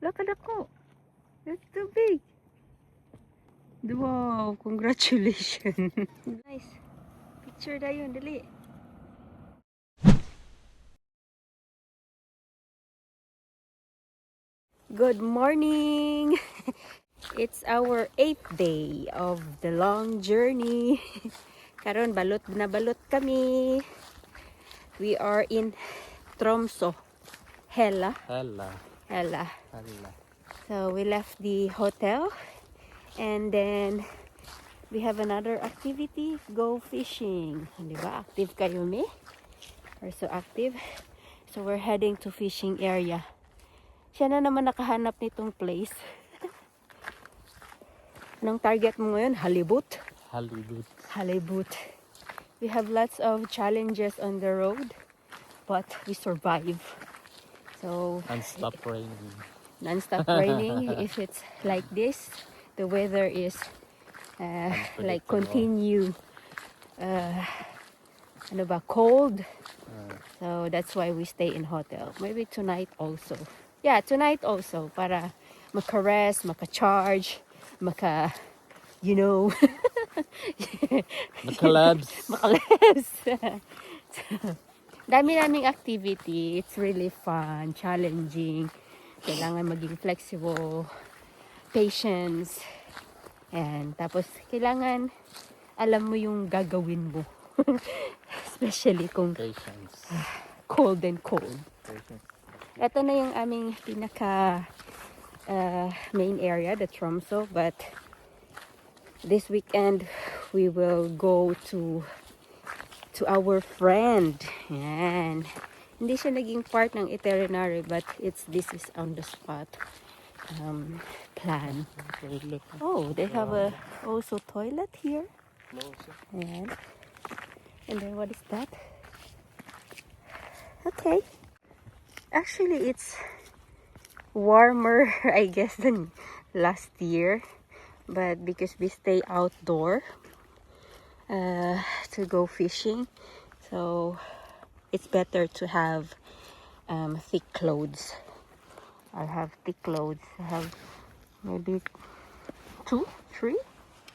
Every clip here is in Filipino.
Look at ako. That's too big. Wow, congratulations. Nice. Picture na yun, dali. Good morning! It's our 8th day of the long journey. Karon balot na balot kami. We are in Tromso. Hella. So we left the hotel and then we have another activity, go fishing. Di ba? Active kayo, me? We're so active. So we're heading to fishing area. Siya na naman nakahanap nitong place. Anong target mo ngayon? Halibut? Halibut. We have lots of challenges on the road, but we survive. So Non-stop raining. Non-stop raining. If it's like this, the weather is like continue ano ba, cold. So that's why we stay in hotel. Maybe tonight also. Yeah, tonight also para maka-rest, maka-charge, you know. Makalabs. Makalabs. Dami-daming activity. It's really fun, challenging. Kailangan maging flexible, patience, and tapos kailangan alam mo yung gagawin mo. Especially kung Patience. cold and cold. Patience. Ito na yung aming pinaka main area, the Tromso, but this weekend we will go to our friend. Yan. Hindi siya naging part ng itinerary, but this is on the spot plan. Oh, they have a also toilet here. Yan. And then what is that? Okay. Actually, it's warmer, I guess, than last year. But because we stay outdoor to go fishing, so it's better to have thick clothes. I have thick clothes. I have maybe 2, 3,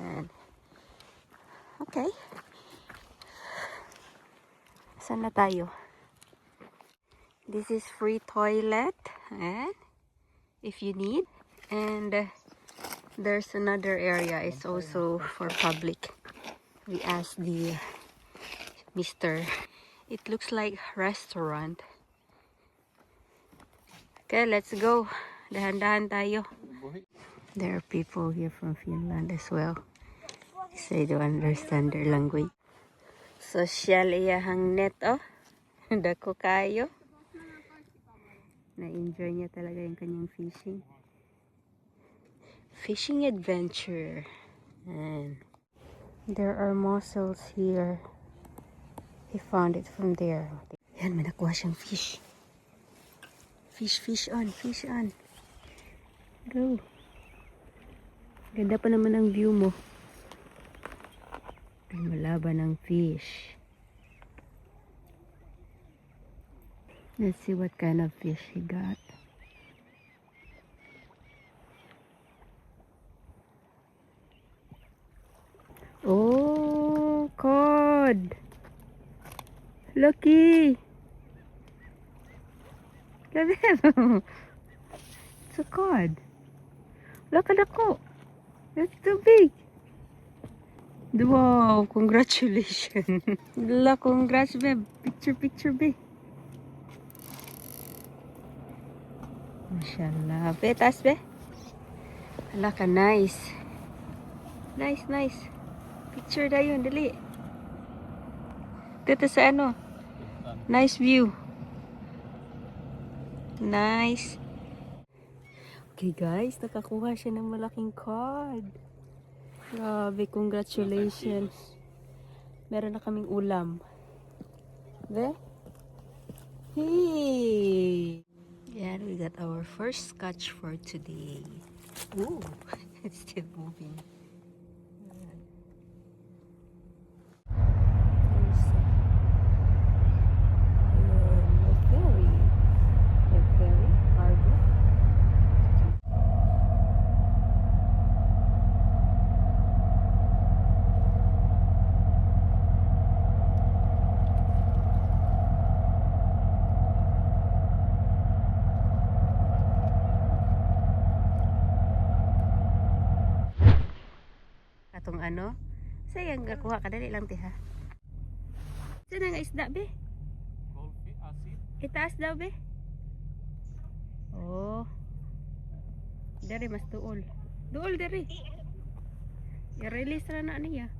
and okay. Saan na tayo? This is free toilet, and if you need, and there's another area. It's also for public. We asked the Mr. It looks like restaurant. Okay, let's go. Dahan-dahan tayo. There are people here from Finland as well. So they don't understand their language. Social iyahang net, oh. Dako kayo. Na-enjoy niya talaga yung kanyang fishing. Fishing adventure. And there are mussels here. He found it from there. Yan, may nakuha siyang fish. Fish on. Go. Ganda pa naman ang view mo. Ay, malaban ng fish. Let's see what kind of fish he got. Oh, cod. Lucky. Look at him. It's a cod. Look at ako. That's too big. Wow, congratulations. Congrats, babe. Picture, babe. Mashallah. Be, taas, be. Hala ka, nice. Nice. Picture na yun, dali. Dito sa ano. Nice view. Nice. Okay guys, nakakuha siya ng malaking cod. Grabe, congratulations. Meron na kaming ulam. Be? Hey! Yan, we got our first catch for today. Ooh, it's still moving. tong ano. Sayang kuha ka dali lang ti ha. Saan nga isda be? Coffee, acid. Itaas daw be? Oh. Dari mas duol. Duol dari. I-release na niya.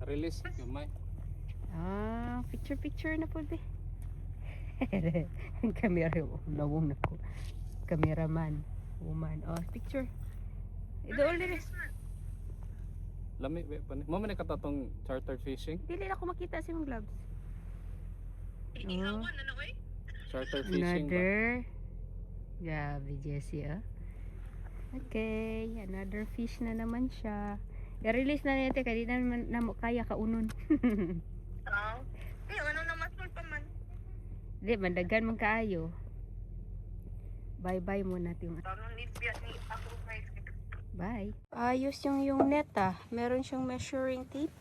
Release, gamay. Ah, picture na po be. Camera, nawong na ko. Cameraman, woman. Oh, picture. Duol dari. Lami, mo man katatong charter fishing? Dili na ko makita sa imong gloves. Oh. Charter fishing ba? Another. Grabe, Jessie, ah. Okay, another fish na naman siya. I-release na natin, kaya di na mo kaya kaunon. Ano na mas pa man? Di, mandagan man kaayo. Bye-bye muna natin. Tanong ni Bias ni ako Bye. Ayos yung net ah. Meron siyang measuring tape.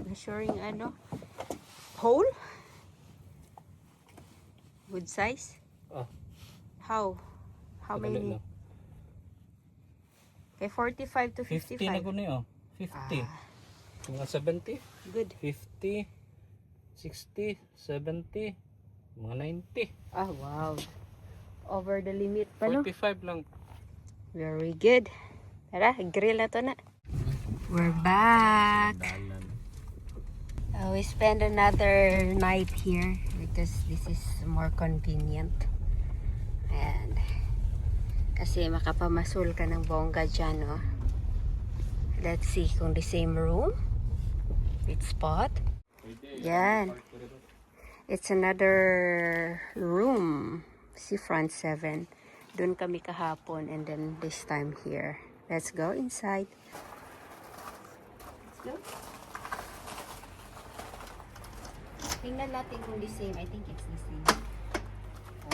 Measuring ano? Hole? Good size? Oh. How? How Madali many? lang. Okay, 45 to 50 55. na ko niyo. 50. Mga 70. Good. 50. 60. 70. Mga 90. Ah, wow. Over the limit pa, no? 45 lang. Very good. Tara, grill na to na. We're back. We spend another night here because this is more convenient. And kasi makapamasul ka ng bongga dyan, no? Let's see kung the same room. It's spot. Yan. It's another room. Seafront 7. Doon kami kahapon and then this time here. Let's go inside. Let's go. Tingnan natin kung the same. I think it's the same.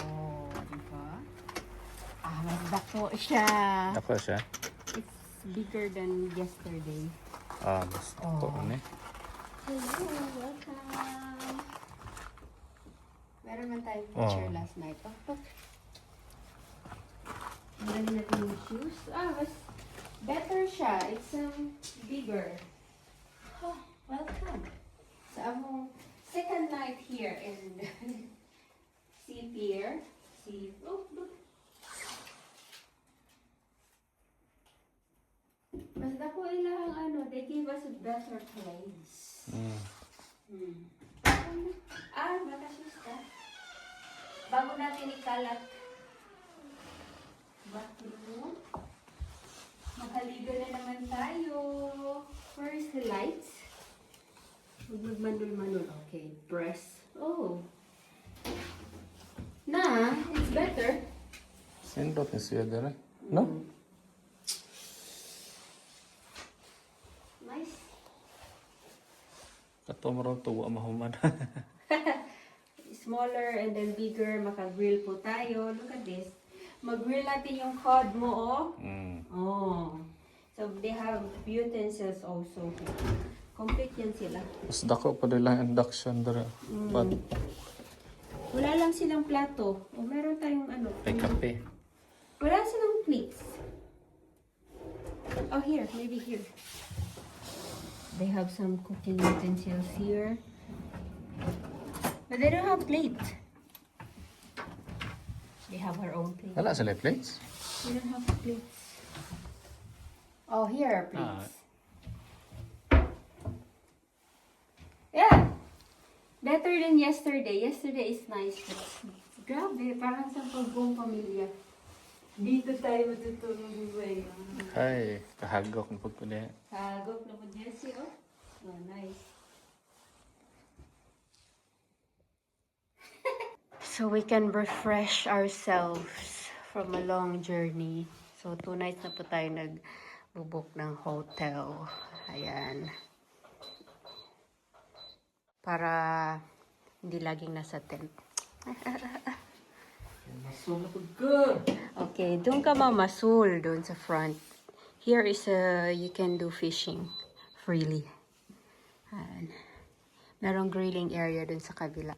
Oh, diba? Ah, mas dako siya. Ako siya. It's bigger than yesterday. Ah, mas ito ne. Hello, welcome. Meron man tayong picture last night. Oh, look. Tingnan natin yung shoes. Ah, mas better siya. It's bigger. Oh, welcome. Sa among second night here in Sea Pier. Oh, look. Mas dako ilang ano, they gave us a better place. Ah, baka siya. Bago natin ikalat. Bathroom. Makaligo na naman tayo. First, the lights. Huwag magmandul-mandul. Okay, press. Oh. Na, it's better. Sindot ni siya dere. No? Nice. Kato mo rin tuwa mahuman. Smaller and then bigger. Maka-grill po tayo. Look at this. Mag-grill natin yung cod mo, oh. Oh. So, they have utensils also. Complete yan sila. Mas dako pa lang induction dere. But Wala lang silang plato. O, meron tayong ano. may kape. Wala silang plates. Oh, here. Maybe here. They have some cooking utensils here. But they don't have plates. They have her own plate. Wala sila plates? They don't have plates. Oh, here are plates. Yeah. Better than yesterday. Yesterday is nice. Grabe, parang sa pag-buong pamilya. Dito tayo matutulog buhay. Ay, kahagok na pag kundi. Hagok na po, Jessie, oh. Oh, nice. So we can refresh ourselves from a long journey. So 2 nights na po tayo nagbubuk ng hotel. Ayan. Para hindi laging nasa tent. Okay, doon ka mamasul doon sa front. Here is you can do fishing freely. Ayan. Merong grilling area doon sa kabila.